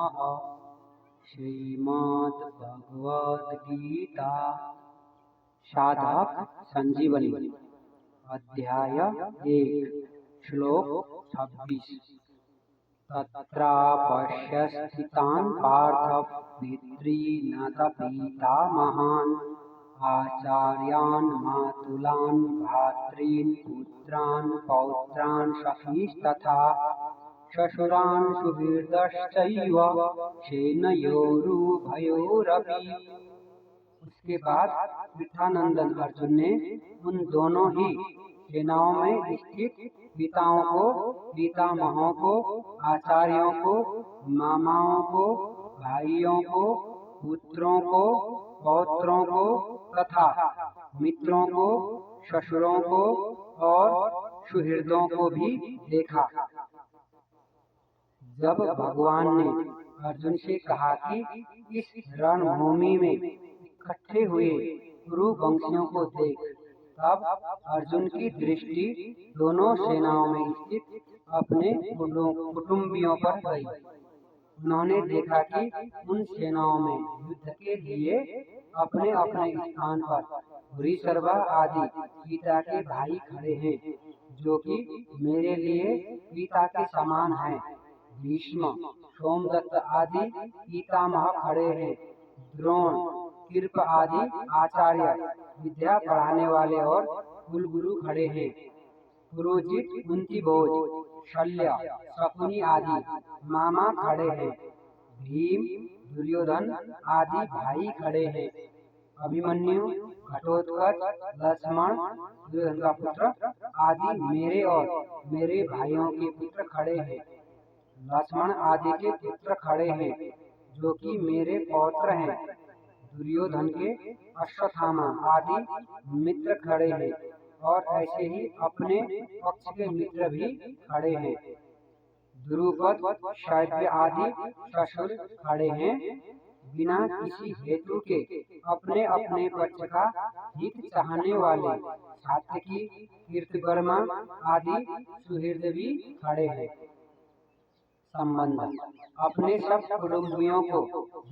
नमः। श्रीमद्भगवद्गीता साधक संजीवनी अध्याय 1 श्लोक 26। तत्रापश्यस्थितान् पार्थ पितॄन् पितामहान् आचार्यान् मातुलान् भ्रातॄन् पुत्रान् पौत्रान् सखींस्तथा श्वशुरान् सुहृदश्चैव सेनयोरुभयोरपि। उसके बाद विठानंदन अर्जुन ने उन दोनों ही सेनाओं में स्थित पिताओं को, पितामहों को, आचार्यों को, मामाओं को, भाइयों को, पुत्रों को, पौत्रों को तथा मित्रों को, ससुरों को और सुहृदों को भी देखा। जब भगवान ने अर्जुन से कहा कि इस रणभूमि में इकट्ठे हुए कुरुवंशियों को देख, तब अर्जुन की दृष्टि दोनों सेनाओं में स्थित अपने कुटुंबियों पर गई। उन्होंने देखा कि उन सेनाओं में युद्ध के लिए अपने अपने स्थान पर भूरिश्रवा आदि पिता के भाई खड़े हैं, जो कि मेरे लिए पिता के समान हैं। भीष्म, सोमदत्त आदि पितामह खड़े हैं। द्रोण, कृप आदि आचार्य, विद्या पढ़ाने वाले और कुलगुरु खड़े हैं। पुरोहित, कुंतीभोज, शल्य, शकुनी आदि मामा खड़े हैं। भीम, दुर्योधन आदि भाई खड़े हैं। अभिमन्यु, घटोत्कच, लक्ष्मण, दुर्योधन का पुत्र आदि मेरे और मेरे भाइयों के पुत्र खड़े हैं। लक्ष्मण आदि के पुत्र खड़े हैं, जो कि मेरे पौत्र हैं। दुर्योधन के अश्वत्थामा आदि मित्र खड़े हैं और ऐसे ही अपने पक्ष के मित्र भी खड़े हैं। द्रुपद, शैब्य आदि ससुर खड़े हैं। बिना किसी हेतु के अपने अपने पक्ष का हित चाहने वाले सात्यकी, कीर्तिवर्मा आदि सुहृद भी खड़े हैं। संबंध। अपने सब कुटुंबियों को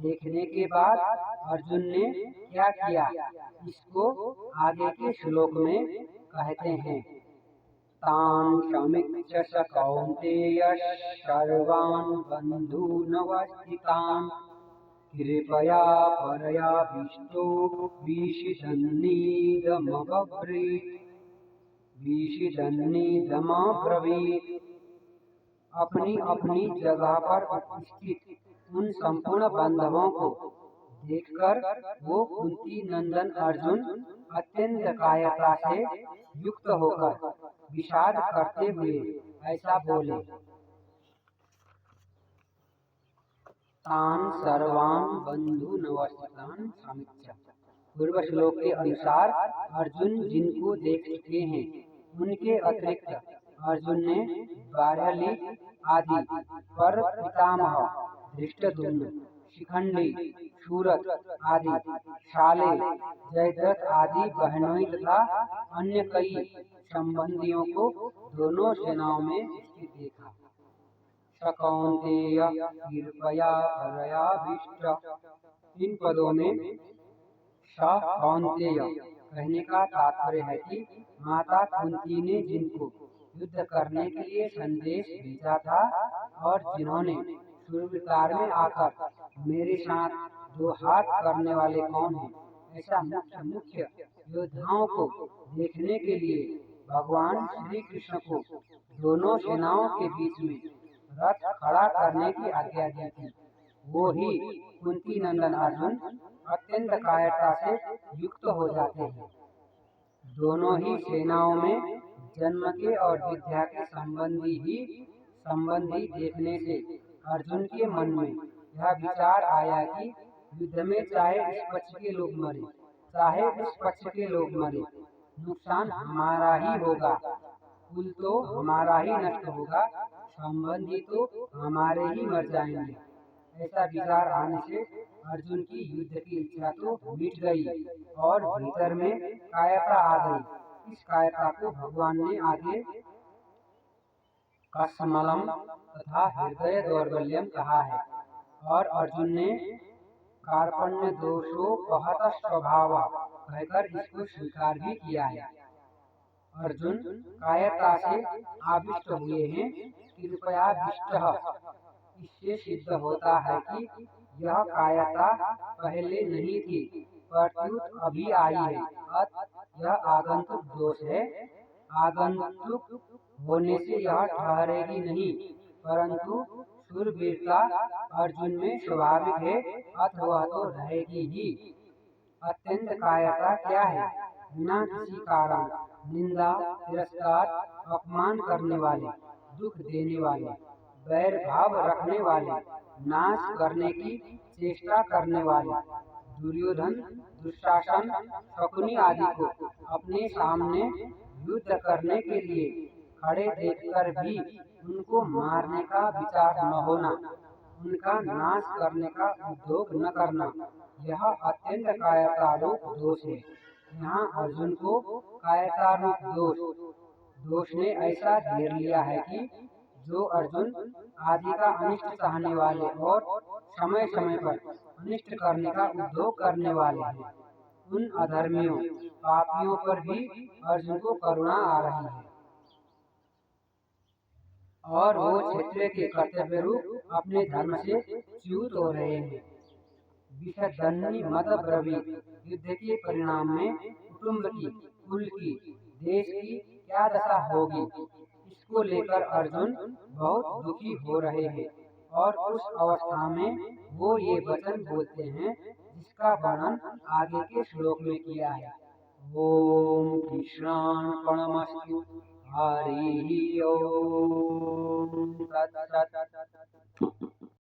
देखने के बाद अर्जुन ने क्या किया, इसको आगे के श्लोक में कहते हैं। तान् समीक्ष्य स कौन्तेय सर्वान् बन्धूनवस्थितान् कृपया परयाविष्टो विषिदन्निदमब्रवीत्। अपनी अपनी जगह पर उपस्थित उन संपूर्ण बांधवों को देखकर वो कुंती नंदन अर्जुन अत्यंत कायरता से युक्त होकर विषाद करते हुए ऐसा बोले। तान् सर्वान् बन्धूनवस्थितान् समीक्ष्य। पूर्व श्लोक के अनुसार अर्जुन जिनको देख चुके हैं, उनके अतिरिक्त अर्जुन ने बार्हली आदि पर पितामह, धृष्टद्युम्न, शिखंडी, शूरत आदि, शाले, जयद्रथ आदि बहनोई तथा अन्य कई संबंधियों को दोनों सेनाओं में स्थित देखा। स कौन्तेय कृपया परयाविष्ट। इन पदों में स कौन्तेय कहने का तात्पर्य है कि माता कुंती ने जिनको युद्ध करने के लिए संदेश भेजा था और जिन्होंने शूरवीरता में आकर मेरे साथ दो हाथ करने वाले कौन हैं, ऐसा मुख्य योद्धाओं को देखने के लिए भगवान श्री कृष्ण को दोनों सेनाओं के बीच में रथ खड़ा करने की आज्ञा दी थी। वो ही कुंती नंदन अर्जुन अत्यंत कायरता से युक्त हो जाते हैं। दोनों ही सेनाओं में जन्म के और विद्या के संबंधी देखने से अर्जुन के मन में यह विचार आया कि युद्ध में चाहे इस पक्ष के लोग मरे, चाहे उस पक्ष के लोग मरे, नुकसान हमारा ही होगा। कुल तो हमारा ही नष्ट होगा, संबंधी तो हमारे ही मर जाएंगे। ऐसा विचार आने से अर्जुन की युद्ध की इच्छा तो मिट गई और भीतर में कायरता आ गई। इस कायरता को भगवान ने आगे कस्मलम तथा हृदय दौर्बल्यम कहा है और अर्जुन ने कार्पण्य दोषो बहुत स्वभाव कहकर इसको स्वीकार भी किया है। अर्जुन कायरता से आविष्ट हुए हैं, कृपया विष्टः। इससे सिद्ध होता है कि यह कायरता पहले नहीं थी, प्रत्युत अभी आई है। यह आगंतुक दोष है। आगंतुक होने से यह ठहरेगी नहीं, परंतु शूरवीरता अर्जुन में स्वाभाविक है, अतः वह तो रहेगी ही। अत्यंत कायरता क्या है? बिना किसी कारण निंदा, तिरस्कार, अपमान करने वाले, दुख देने वाले, वैर भाव रखने वाले, नाश करने की चेष्टा करने वाले, दुर्योधन, दुशासन, शकुनी आदि को अपने सामने युद्ध करने के लिए खड़े देखकर भी उनको मारने का विचार न होना, उनका नाश करने का उद्योग न करना, यह अत्यंत कायरता रूप दोष है। यहाँ अर्जुन को कायरता रूप दोष ने ऐसा घेर लिया है कि जो अर्जुन आदि का अनिष्ट चाहने वाले और समय समय पर अनिष्ट करने का उद्योग करने वाले हैं, उन अधर्मियों, पापियों पर भी अर्जुन को करुणा आ रही है और वो क्षत्रिय के कर्तव्य रूप अपने धर्म से च्युत हो रहे हैं। विषदन्नी मद ब्रवीत, युद्ध के परिणाम में कुटुंब की, कुल की, देश की क्या दशा होगी, इसको लेकर अर्जुन बहुत दुखी हो रहे हैं। और उस अवस्था में वो ये वचन बोलते हैं जिसका वर्णन आगे के श्लोक में किया है। ओम कृष्णार्पणमस्तु। हरि ओम तत्सत्।